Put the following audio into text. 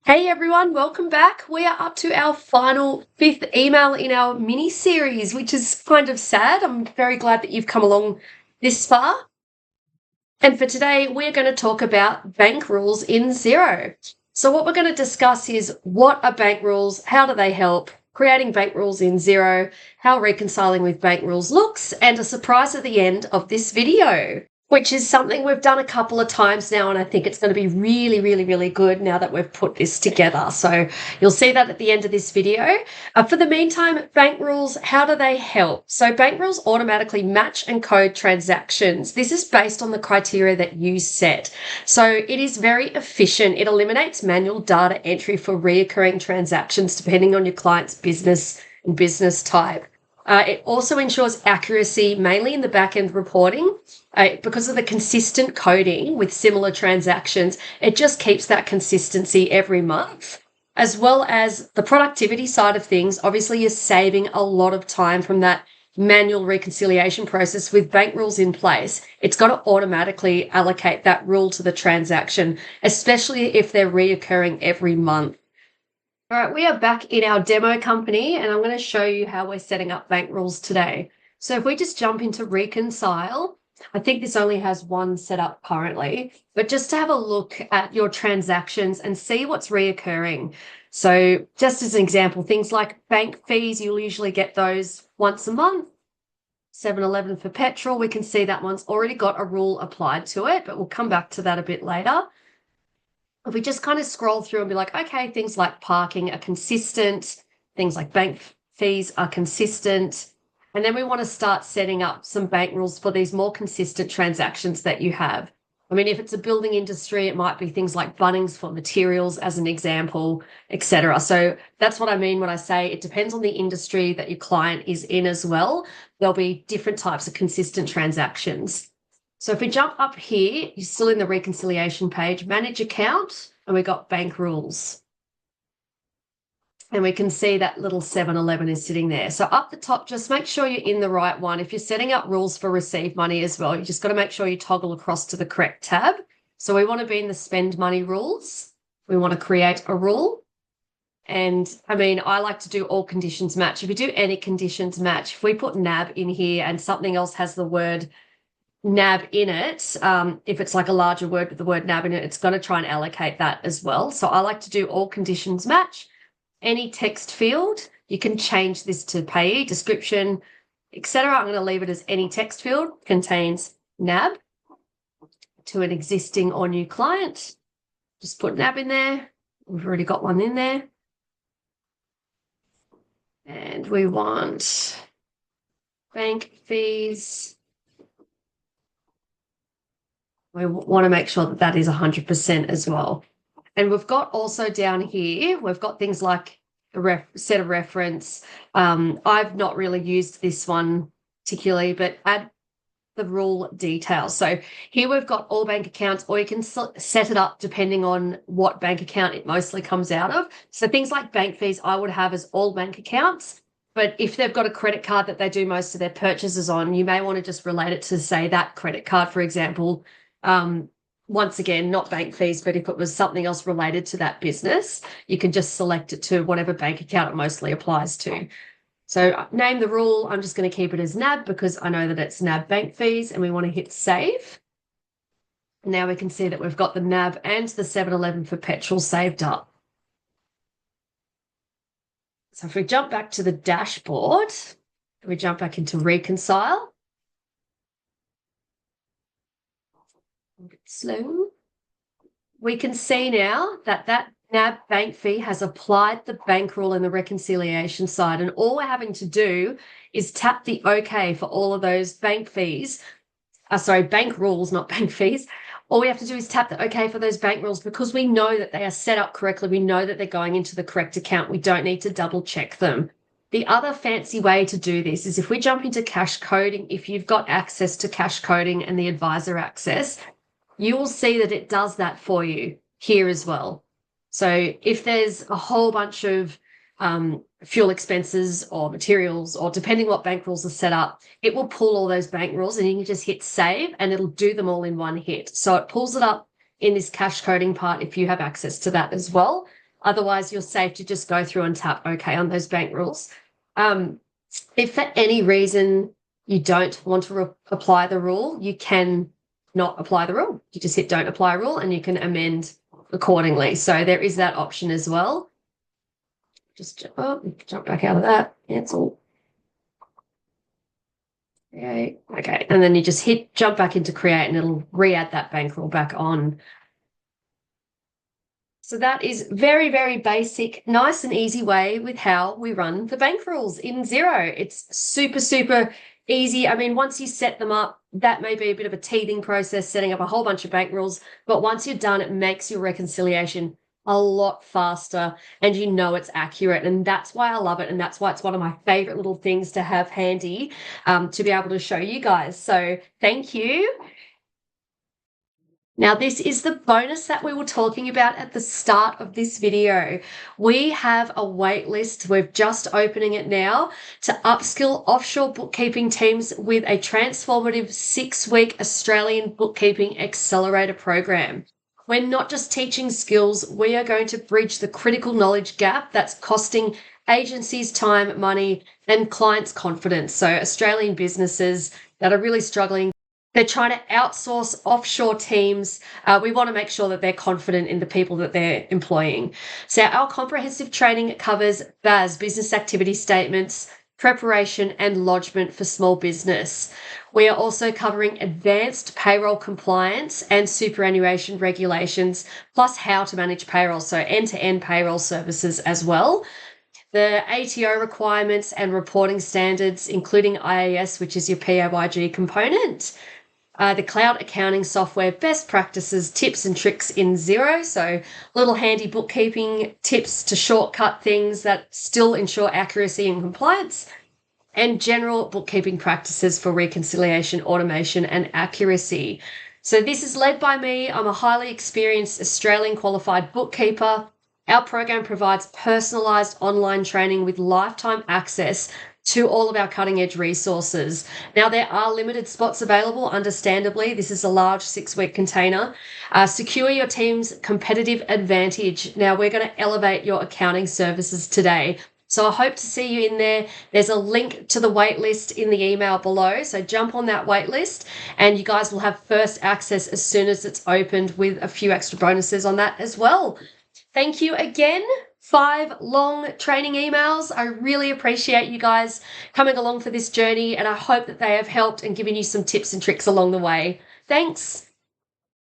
Hey everyone, welcome back. We are up to our final fifth email in our mini series, which is kind of sad. I'm very glad that you've come along this far. And for today, we're going to talk about bank rules in Xero. So, what we're going to discuss is what are bank rules, how do they help, creating bank rules in Xero, how reconciling with bank rules looks, and a surprise at the end of this video, which is something we've done a couple of times now. And I think it's going to be really, really, really good now that we've put this together. So you'll see that at the end of this video. For the meantime, bank rules, how do they help? So bank rules automatically match and code transactions. This is based on the criteria that you set. So it is very efficient. It eliminates manual data entry for reoccurring transactions depending on your client's business and business type. It also ensures accuracy, mainly in the back-end reporting. Because of the consistent coding with similar transactions, it just keeps that consistency every month. As well as the productivity side of things, obviously you're saving a lot of time from that manual reconciliation process. With bank rules in place, it's got to automatically allocate that rule to the transaction, especially if they're reoccurring every month. All right, we are back in our demo company, and I'm going to show you how we're setting up bank rules today. So if we just jump into reconcile, I think this only has one set up currently, but just to have a look at your transactions and see what's reoccurring. So just as an example, things like bank fees, you'll usually get those once a month. 7-Eleven for petrol, we can see that one's already got a rule applied to it, but we'll come back to that a bit later. If we just kind of scroll through and be like, okay, things like parking are consistent, things like bank fees are consistent, and then we want to start setting up some bank rules for these more consistent transactions that you have. I mean, if it's a building industry, it might be things like Bunnings for materials as an example, etc. So that's what I mean when I say it depends on the industry that your client is in as well. There'll be different types of consistent transactions. So if we jump up here, you're still in the reconciliation page, manage account, and we got bank rules. And we can see that little 7-Eleven is sitting there. So up the top, just make sure you're in the right one. If you're setting up rules for receive money as well, you just got to make sure you toggle across to the correct tab. So we want to be in the spend money rules. We want to create a rule. And I mean, I like to do all conditions match. If you do any conditions match, if we put NAB in here and something else has the word NAB in it, if it's like a larger word with the word NAB in it, it's going to try and allocate that as well. So I like to do all conditions match. Any text field, you can change this to payee, description, etc. I'm going to leave it as any text field contains NAB to an existing or new client. Just put NAB in there. We've already got one in there. And we want bank fees. We want to make sure that that is 100% as well. And we've got also down here, we've got things like a set of reference. I've not really used this one particularly, but add the rule details. So here we've got all bank accounts, or you can set it up depending on what bank account it mostly comes out of. So things like bank fees, I would have as all bank accounts. But if they've got a credit card that they do most of their purchases on, you may want to just relate it to, say, that credit card, for example. Once again, not bank fees, but if it was something else related to that business, you can just select it to whatever bank account it mostly applies to. So name the rule. I'm just going to keep it as NAB because I know that it's NAB bank fees, and we want to hit save. Now we can see that we've got the NAB and the 7-Eleven for petrol saved up. So if we jump back to the dashboard, we jump back into reconcile. Slow. We can see now that that NAB bank fee has applied the bank rule in the reconciliation side, and all we're having to do is tap the OK for all of those bank fees. Bank rules, not bank fees. All we have to do is tap the OK for those bank rules because we know that they are set up correctly. We know that they're going into the correct account. We don't need to double check them. The other fancy way to do this is if we jump into cash coding, if you've got access to cash coding and the advisor access, you will see that it does that for you here as well. So if there's a whole bunch of fuel expenses or materials, or depending what bank rules are set up, it will pull all those bank rules and you can just hit save and it'll do them all in one hit. So it pulls it up in this cash coding part if you have access to that as well. Otherwise, you're safe to just go through and tap OK on those bank rules. If for any reason you don't want to apply the rule, you can not apply the rule. You just hit don't apply rule and you can amend accordingly. So there is that option as well. Just jump back out of that. Cancel. Okay. Okay. And then you just jump back into create and it'll re-add that bank rule back on. So that is very, very basic, nice and easy way with how we run the bank rules in Xero. It's super, super easy. I mean, once you set them up, that may be a bit of a teething process, setting up a whole bunch of bank rules. But once you're done, it makes your reconciliation a lot faster and you know it's accurate. And that's why I love it. And that's why it's one of my favorite little things to have handy to be able to show you guys. So thank you. Now, this is the bonus that we were talking about at the start of this video. We have a wait list. We're just opening it now to upskill offshore bookkeeping teams with a transformative 6-week Australian bookkeeping accelerator program. We're not just teaching skills, we are going to bridge the critical knowledge gap that's costing agencies time, money, and clients confidence. So Australian businesses that are really struggling, they're trying to outsource offshore teams. We want to make sure that they're confident in the people that they're employing. So our comprehensive training covers BAS, business activity statements, preparation and lodgement for small business. We are also covering advanced payroll compliance and superannuation regulations, plus how to manage payroll, so end-to-end payroll services as well. The ATO requirements and reporting standards, including IAS, which is your PAYG component. The cloud accounting software best practices, tips and tricks in Xero. So little handy bookkeeping tips to shortcut things that still ensure accuracy and compliance, and general bookkeeping practices for reconciliation, automation, and accuracy. So this is led by me. I'm a highly experienced Australian qualified bookkeeper. Our program provides personalized online training with lifetime access to all of our cutting edge resources. Now, there are limited spots available, understandably. This is a large 6-week container. Secure your team's competitive advantage. Now, we're going to elevate your accounting services today. So I hope to see you in there. There's a link to the wait list in the email below. So jump on that wait list and you guys will have first access as soon as it's opened, with a few extra bonuses on that as well. Thank you again. 5 long training emails. I really appreciate you guys coming along for this journey, and I hope that they have helped and given you some tips and tricks along the way. Thanks.